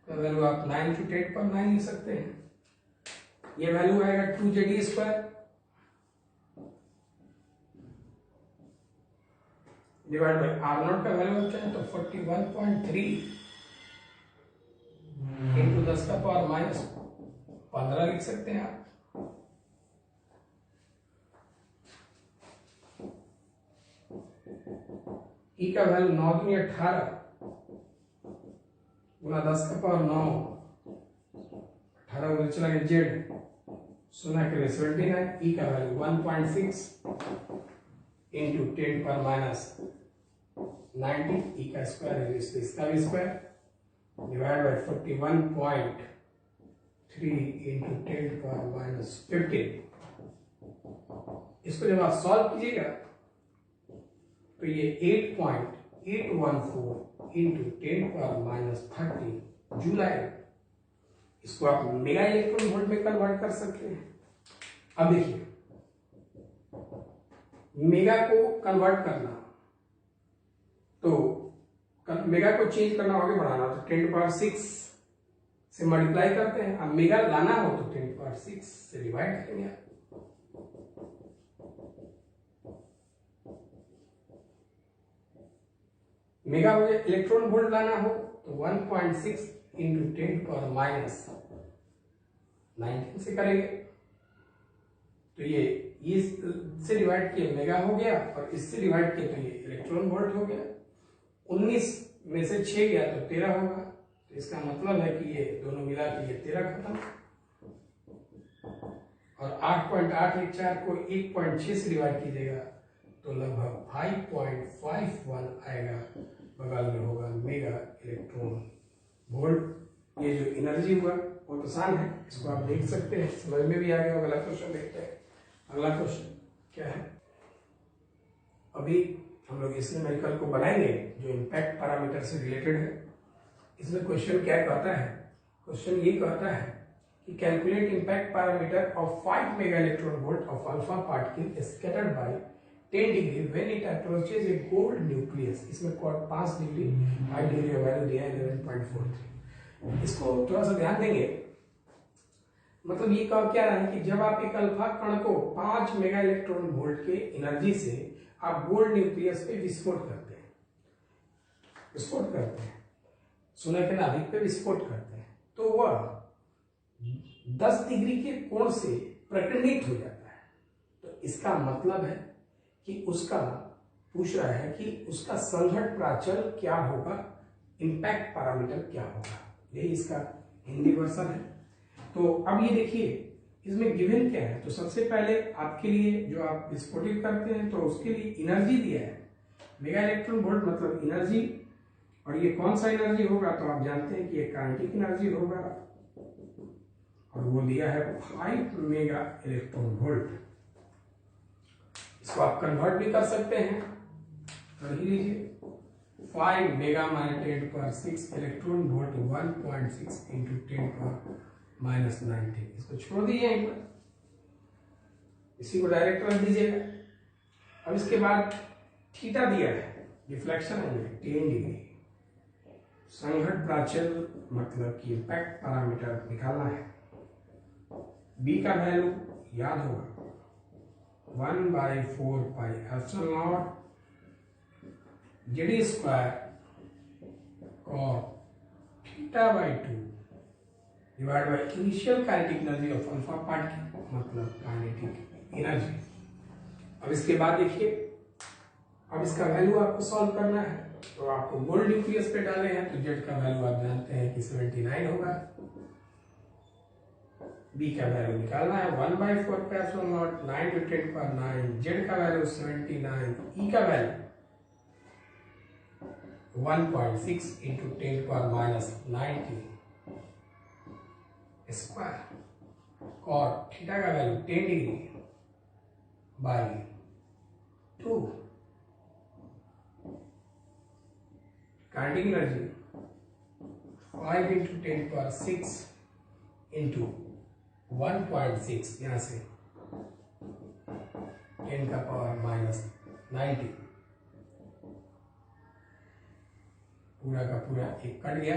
का वैल्यू आप 9 × 10⁹ लिख सकते हैं। ये वैल्यू आएगा 2ZE² डिवाइड बाय R0 का वैल्यू होता है तो 41.3 इंटू 10⁻⁻15 लिख सकते हैं आप। ई का वैल्यू 9 दूनी 18 गुना 10⁻9, 18 उधर चला गया जेड, सोना के लिए 79। ई का वैल्यू 1.6 इंटू 10⁻90, ई का स्क्वायर है इसका भी स्क्वायर, डिवाइड बाय 41.3 इंटू 10⁻15। इसको जब आप सॉल्व कीजिएगा तो ये 8.814 इंटू 10⁻30 जूल आएगा। इसको आप मेगा इलेक्ट्रॉन वोल्ट में कन्वर्ट कर सकते हैं। अब देखिए मेगा को कन्वर्ट करना, तो मेगा को चेंज करना, आगे बढ़ाना, तो 10⁻6 से मल्टीप्लाई करते हैं। अब मेगा लाना हो तो 10⁻6 से डिवाइड करेंगे। मेगा मुझे इलेक्ट्रॉन वोल्ट लाना हो तो 1.6 इंटू 10⁻19 से करेंगे। तो ये इससे डिवाइड किए मेगा हो गया और इससे डिवाइड किए तो ये इलेक्ट्रॉन वोल्ट हो गया। 19 में से 6 गया तो 13 होगा। तो इसका मतलब है कि ये दोनों मिला के ये 13 खत्म, और 8.814 को 1.6 से डिवाइड कीजिएगा तो लगभग 5.51 आएगा। बगल में होगा मेगा इलेक्ट्रॉन वोल्ट। ये जो एनर्जी हुआ वो तो आसान है, इसको आप देख सकते हैं, समझ में भी आ गया। अगला क्वेश्चन देखते हैं। अगला क्वेश्चन क्या है, अभी हम लोग इस न्यूमेरिकल को बनाएंगे जो इम्पैक्ट पैरामीटर से रिलेटेड है। इसमें क्वेश्चन क्या कहता है, क्वेश्चन ये कहता है कि calculate impact parameter of 5 mega electron volt of alpha particle scattered by 10 degree when it approaches a gold nucleus. इसमें 5 डिग्री 5 डिग्री का वैल्यू दिया है 11.43। इसको थोड़ा सा ध्यान देंगे। मतलब ये क्या रहा है कि जब आप एक अल्फा कण को 5 मेगा इलेक्ट्रॉन वोल्ट के एनर्जी से आप गोल्ड न्यूक्लियस पे विस्फोट करते हैं, सोने के नाभिक पे विस्फोट करते हैं, तो वह 10 डिग्री के कोण से प्रकर्णित हो जाता है। तो इसका मतलब है कि उसका पूछ रहा है कि उसका संघट प्राचल क्या होगा, इंपैक्ट पैरामीटर क्या होगा, यही इसका हिंदी वर्जन है। तो अब ये देखिए इसमें गिवन क्या है। तो सबसे पहले आपके लिए जो आप विस्फोटित करते हैं तो उसके लिए एनर्जी दिया है मेगा इलेक्ट्रॉन वोल्ट मतलब एनर्जी, और ये कौन सा एनर्जी होगा तो आप जानते हैं कि ये काइनेटिक एनर्जी होगा, और वो दिया है 5 मेगा इलेक्ट्रॉन वोल्ट। इसको आप कन्वर्ट भी कर सकते हैं, कर ही लीजिए। 5 mega minus 10⁻6 electron volt 1.6 into 10⁻⁻19। इसको छोड़ दीजिए यहीं पर, इसी को डायरेक्ट रख दीजिएगा। अब इसके बाद थीटा दिया है, डिफ्लेक्शन एंगल 10 डिग्री, संघट प्राचल मतलब कि इम्पैक्ट पैरामीटर निकालना है। बी का वैल्यू याद होगा 1/4 pi epsilon naught Z square cot θ/2 divide by initial kinetic energy of alpha particle मतलब काइनेटिक एनर्जी। अब इसके बाद देखिए, अब इसका वैल्यू आपको सॉल्व करना है। तो आपको गोल्ड न्यूक्लियस पे डाले हैं तो जेड का वैल्यू आप जानते हैं कि 79 होगा। बी का वैल्यू निकालना है 1/4 पे एप्सिलॉन नॉट 9 × 10⁻9, जेड का वैल्यू 79, ई का वैल्यू 1.6 इंटू 10⁻⁻90 स्क्वायर, और थीटा का value 10 degree by 2, kinetic energy 5 into 10⁻6 into 1.6, यहां से 10⁻⁻90, पूरा का पूरा एक कट गया।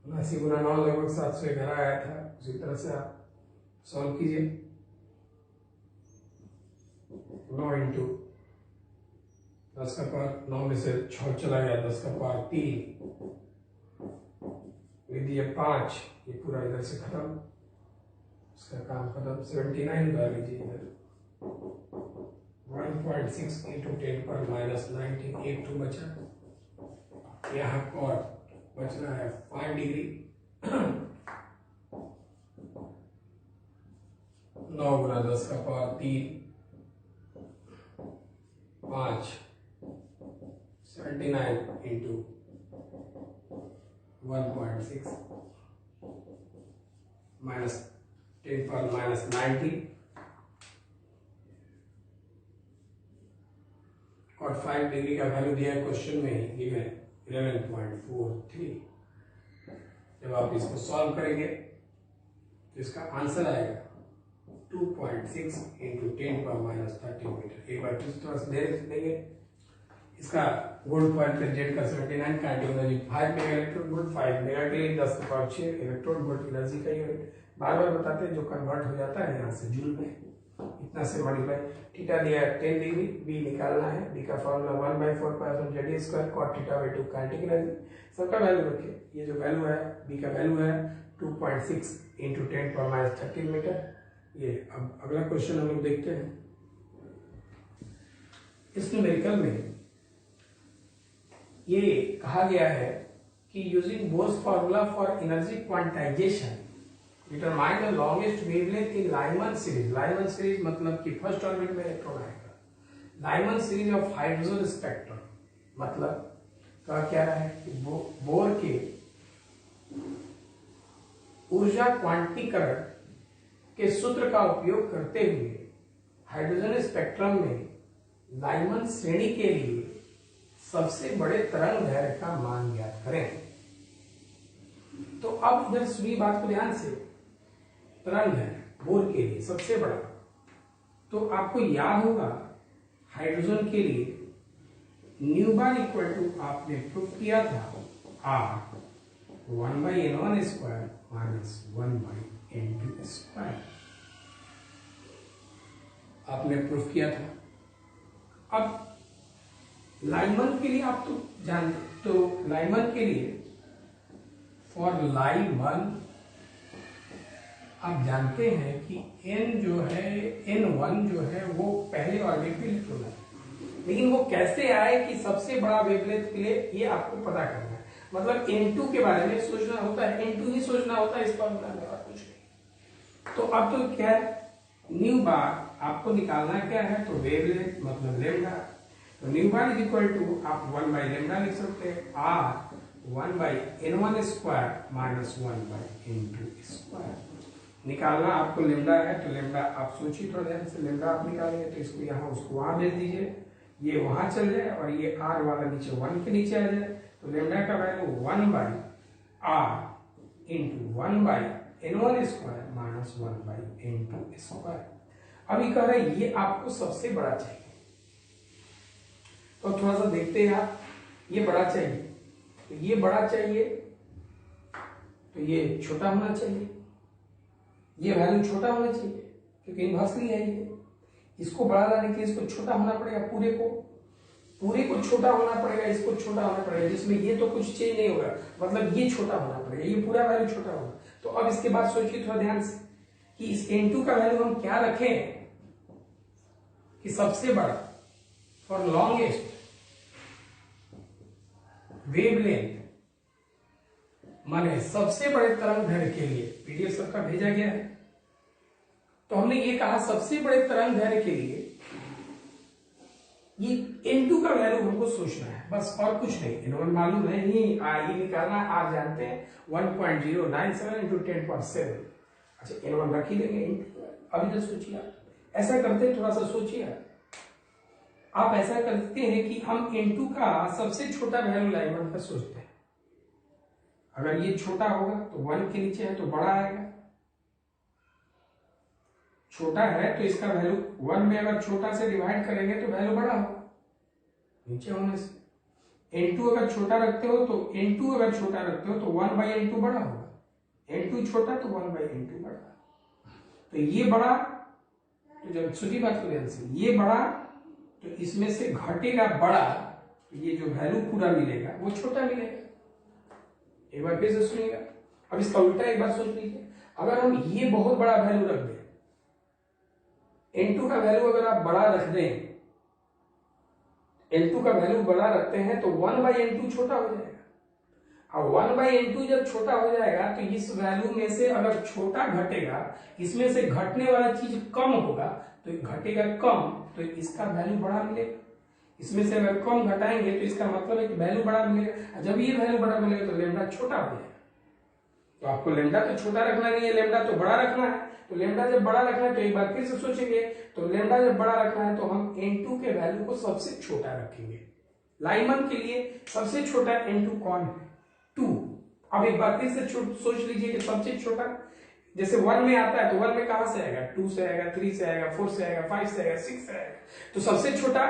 राशि गुना 9 लगभग 711 आया था, उसी तरह से आप सॉल्व कीजिए। 9 इंटू 10 का पावर 9 में से 6 चला गया, 10 का पावर 3 विधि 5, ये पूरा इधर से खत्म, इसका काम खत्म। 79 उधार लीजिए इधर, 1.6 इंटू 10⁻⁻90, एक टू बचा, यहाँ कॉट बच रहा है 5 डिग्री 9 गुना 10 का पावर 3 5, 79 इंटू 1.6 माइनस 10⁻⁻90 और 5 डिग्री का वैल्यू दिया है क्वेश्चन में, गिवन 11.43। जब आप इसको सॉल्व करेंगे तो इसका आंसर आएगा 2.6 इंटू 10⁻⁻30 मीटर। एक बार किस तरह से देंगे, इसका गोल्ड फॉइल पे जेड का 79, kinetic energy 5 mega electron volt, 5 mega के लिए 10 का पावर 6 इलेक्ट्रॉन वोल्ट एनर्जी का यूनिट। बार बार बताते हैं जो कन्वर्ट हो जाता है यहाँ से जूल में, इतना से मल्टीप्लाई। थीटा दिया है 10 डिग्री, बी निकालना है, बी का formula 1/4 pi Z square cot θ/2 kinetic energy. सबका वैल्यू रखें, ये जो वैल्यू है बी का वैल्यू है 2.6 इंटू 10⁻30 मीटर। ये अब अगला क्वेश्चन हम लोग देखते हैं। इस न्यूमेरिकल में ये कहा गया है कि using Bohr's formula for energy quantization determine the longest wavelength in Lyman series. Lyman series मतलब कि फर्स्ट ऑर्बिट में इलेक्ट्रॉन आएगा। Lyman series of hydrogen spectrum मतलब कहा क्या रहा है कि बोर के ऊर्जा क्वांटीकरण के सूत्र का उपयोग करते हुए हाइड्रोजन स्पेक्ट्रम में लाइमन श्रेणी के लिए सबसे बड़े तरंग दैर्घ्य का मान ज्ञात करें। तो अब इधर सुनिए बात को ध्यान से, तरंग है बोर के लिए सबसे बड़ा, तो आपको याद होगा हाइड्रोजन के लिए न्यू बार इक्वल टू आपने प्रूफ किया था आर 1/n1² माइनस 1/n2²। आपने प्रूफ किया था। अब लाइमन के लिए आप तो जानते, तो लाइमन के लिए फॉर लाइमन आप जानते हैं कि n जो है n1 जो है वो पहले ऑर्बिट पे इलेक्ट्रॉन है, लेकिन वो कैसे आए कि सबसे बड़ा वेवलेंथ के लिए ये आपको पता करना है। मतलब n2 के बारे में सोचना होता है, n2 ही सोचना होता है इस फॉर्मूला में, और कुछ नहीं। तो अब तो क्या है, न्यू बार आपको निकालना क्या है, तो वेवलेंथ मतलब लेमडा। तो nu bar is equal to आप 1 बाई लेमडा लिख सकते हैं, r 1 by n1 square minus 1 by n2 square. निकालना आपको लेमडा है, तो लेमडा आप सोचिए थोड़ा ध्यान से, लेमडा आप निकालेंगे तो इसको यहाँ उसको वहां भेज दीजिए, ये वहां चल जाए और ये r वाला नीचे 1 के नीचे आ जाए। तो लेमडा का value 1 by r into 1 by n1 square minus 1 by n2 square. अभी कह रहे ये आपको सबसे बड़ा चाहिए, तो थोड़ा सा देखते हैं आप, ये बड़ा चाहिए, तो ये बड़ा चाहिए, तो ये छोटा होना चाहिए, ये वैल्यू छोटा होना चाहिए क्योंकि इनवर्सली है ये। इसको बड़ा लाने के लिए इसको छोटा होना पड़ेगा, पूरे को छोटा होना पड़ेगा, इसको छोटा होना पड़ेगा, जिसमें ये तो कुछ चेंज नहीं होगा, मतलब ये छोटा होना पड़ेगा, ये पूरा वैल्यू छोटा होगा। तो अब इसके बाद सोचिए थोड़ा ध्यान से कि इस n2 का वैल्यू हम क्या रखें कि सबसे बड़ा फॉर लॉन्गेस्ट वेवलेंथ, माने सबसे बड़े तरंग दैर्घ्य के लिए पीडीएफ सबका भेजा गया है। तो हमने ये कहा सबसे बड़े तरंग दैर्घ्य के लिए ये n2 का वैल्यू हमको सोचना है, बस और कुछ नहीं। n1 मालूम है नहीं, ये निकालना आप जानते हैं 1.097 इंटू 10.7। अच्छा n1 रख ही देंगे, अभी तो सोचिए आप ऐसा करते हैं, थोड़ा सा सोचिए आप ऐसा करते हैं कि हम n2 का सबसे छोटा वैल्यू लाइमन का सोचते हैं। अगर ये छोटा होगा तो 1 के नीचे है तो बड़ा आएगा, छोटा है तो इसका वैल्यू 1 में अगर छोटा से डिवाइड करेंगे तो वैल्यू बड़ा होगा नीचे होने से। n2 अगर छोटा रखते हो तो n2 अगर छोटा रखते हो तो 1 बाई n2 बड़ा होगा, n2 छोटा तो 1 बाई n2 बड़ा। तो ये बड़ा, तो जब छोटी बात को ध्यान से, ये बड़ा तो इसमें से घटेगा बड़ा, तो ये जो वैल्यू पूरा मिलेगा वो छोटा मिलेगा। एक बार फिर से सुनिएगा, अब इसका उल्टा एक बार सोच लीजिए, अगर हम ये बहुत बड़ा वैल्यू रख दें, n2 का वैल्यू अगर आप बड़ा रख दें, n2 का वैल्यू बड़ा रखते हैं तो 1 बाई n2 छोटा हो जाएगा। अब 1 बाई n2 जब छोटा हो जाएगा तो इस वैल्यू में से अगर छोटा घटेगा, इसमें से घटने वाला चीज कम होगा, तो घटेगा कम तो इसका वैल्यू बड़ा मिलेगा। इसमें से अगर कम घटाएंगे तो इसका मतलब है कि वैल्यू बड़ा मिलेगा। जब ये वैल्यू बड़ा मिलेगा तो लेमडा छोटा हो जाएगा। तो आपको लेमडा तो छोटा रखना नहीं है, लेमडा तो बड़ा रखना है। तो लेमडा जब बड़ा रखना है तो एक बार फिर से सोचेंगे, तो लेमडा जब बड़ा रखना है तो हम n2 के वैल्यू को सबसे छोटा रखेंगे। लाइमन के लिए सबसे छोटा n2 कौन है? 2। अब एक बार फिर से सोच लीजिए कि सबसे छोटा, जैसे 1 में आता है तो 1 में कहां से आएगा? 2 से आएगा, 3 से आएगा, 4 से आएगा, 5 से आएगा, 6 से आएगा। तो सबसे छोटा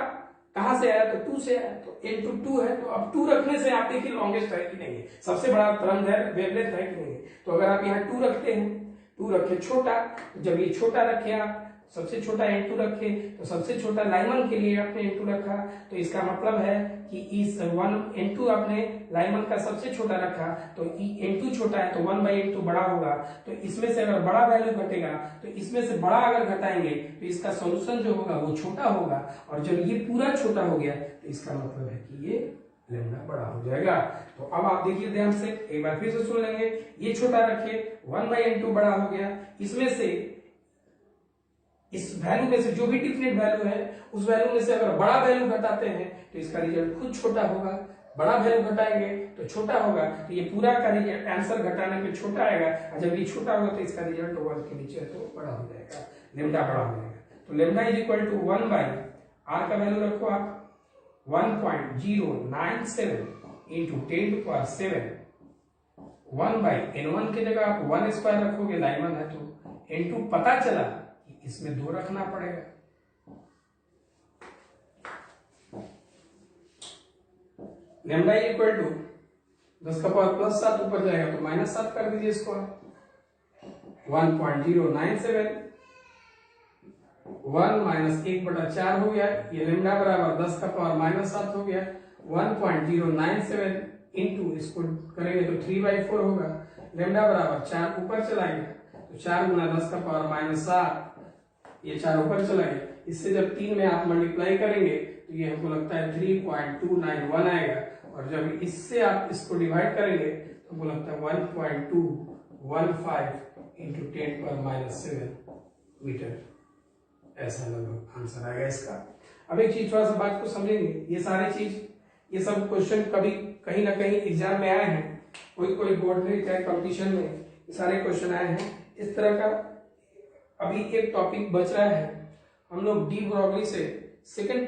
कहां से आया? तो 2 से आया, तो n2 2 है। तो अब 2 रखने से आप देखिए लॉन्गेस्ट है कि नहीं है, सबसे बड़ा तरंग है, वेवलेंथ है कि नहीं है। तो अगर आप यहाँ 2 रखते हैं, 2 रखे छोटा, जब ये छोटा रखे आप सबसे छोटा n2 रखे, तो सबसे छोटा लाइमन के लिए आपने n2 रखा, तो इसका मतलब है कि इस n2 आपने लाइमन का सबसे छोटा रखा, तो n2 छोटा है तो 1 बाई n2 बड़ा होगा। तो इसमें से अगर बड़ा वैल्यू घटेगा तो इसमें से बड़ा अगर घटाएंगे तो इसका सोल्यूशन जो होगा वो छोटा होगा, और जब ये पूरा छोटा हो गया तो इसका मतलब है कि ये लेमडा बड़ा हो जाएगा। तो अब आप देखिए ध्यान से, एक बार फिर से सुन लेंगे, ये छोटा रखे, 1 बाई n2 बड़ा हो गया। इसमें से इस वैल्यू में से जो भी डिफरेंट वैल्यू है उस वैल्यू में से अगर बड़ा वैल्यू घटाते हैं तो इसका रिजल्ट खुद छोटा होगा, बड़ा वैल्यू घटाएंगे तो छोटा होगा, तो ये पूरा का रिजल्ट आंसर घटाने पे छोटा आएगा, और जब ये छोटा होगा तो इसका रिजल्ट 1 के नीचे है तो बड़ा हो जाएगा, लेमडा बड़ा हो जाएगा। तो lambda is equal to 1 by R का वैल्यू रखो आप 1.097 इंटू 10⁻7, 1 बाई n1 की जगह आप 1 स्क्वायर रखोगे, लाइमन है तो n2 पता चला कि इसमें 2 रखना पड़ेगा। लेमडा इक्वल टू 10 का पावर प्लस 7 ऊपर जाएगा तो -7 कर दीजिए इसको, 1.097 1 माइनस 1/4 हो गया, ये लेमडा बराबर 10 का पावर -7 हो गया, 1.097 इंटू इसको करेंगे तो 3/4 होगा, लेमडा बराबर 4 ऊपर चला गया तो 4 गुना 10 का पावर -7, ये 4 ऊपर चला गया, इससे जब 3 में आप मल्टीप्लाई करेंगे तो ये हमको लगता है 3.291 आएगा, और जब इससे आप इसको डिवाइड करेंगे तो हमको लगता है 1.215 इंटू 10⁻⁷ मीटर, ऐसा लगभग आंसर आएगा इसका। अब एक चीज थोड़ा सा बात को समझेंगे, ये सारी चीज ये सब क्वेश्चन कभी कहीं ना कहीं एग्जाम में आए हैं, कोई बोर्ड चाहे कंपटीशन में ये सारे क्वेश्चन आए हैं इस तरह का। अभी एक टॉपिक बच रहा है, हम लोग डी ब्रॉगली से सेकंड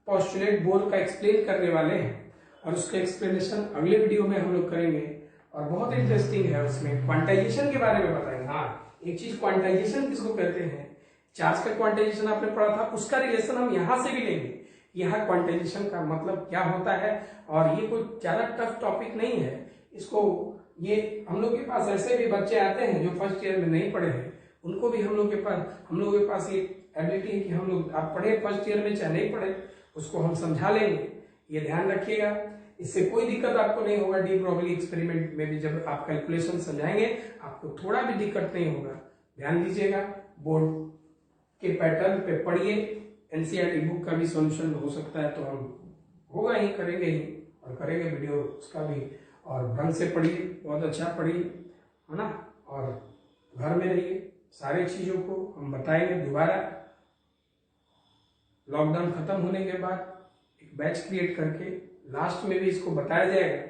पोस्टुलेट बोल का एक्सप्लेन करने वाले हैं, और उसका एक्सप्लेनेशन अगले वीडियो में हम लोग करेंगे, और बहुत इंटरेस्टिंग है, उसमें क्वांटाइजेशन के बारे में बताएंगे। हाँ, एक चीज क्वांटाइजेशन किसको कहते हैं, चार्ज का क्वांटाइजेशन आपने पढ़ा था, उसका रिलेशन हम यहां से भी लेंगे, यहाँ क्वांटाइजेशन का मतलब क्या होता है, और ये कोई ज्यादा टफ टॉपिक नहीं है। इसको ये हम लोग के पास ऐसे भी बच्चे आते हैं जो फर्स्ट ईयर में नहीं पढ़े हैं, उनको भी हम लोग के पास ये एबिलिटी है कि हम लोग, आप पढ़े फर्स्ट ईयर में चाहे नहीं पढ़े, उसको हम समझा लेंगे, ये ध्यान रखिएगा। इससे कोई दिक्कत आपको नहीं होगा, डी ब्रॉगली एक्सपेरिमेंट में भी जब आप कैलकुलेशन समझाएंगे आपको थोड़ा भी दिक्कत नहीं होगा। ध्यान दीजिएगा, बोर्ड के पैटर्न पे पढ़िए, एनसीईआरटी बुक का भी सॉल्यूशन हो सकता है तो हम होगा ही, करेंगे ही, और करेंगे वीडियो उसका भी, और ढंग से पढ़िए, बहुत अच्छा पढ़िए, है ना, और घर में रहिए, सारे चीजों को हम बताएंगे दोबारा। लॉकडाउन खत्म होने के बाद एक बैच क्रिएट करके लास्ट में भी इसको बताया जाएगा,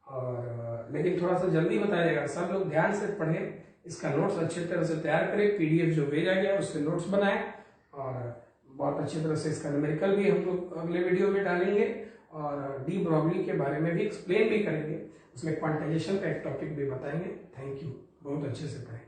और लेकिन थोड़ा सा जल्दी बताया जाएगा, सब लोग ध्यान से पढ़ें, इसका नोट्स अच्छी तरह से तैयार करें, पीडीएफ जो भेजा गया उससे नोट्स बनाएं, और बहुत अच्छी तरह से इसका न्यूमेरिकल भी हम लोग अगले वीडियो में डालेंगे, और डी ब्रॉगली के बारे में भी एक्सप्लेन भी करेंगे, उसमें क्वांटाइजेशन का एक टॉपिक भी बताएंगे। थैंक यू, बहुत अच्छे से पढ़ें।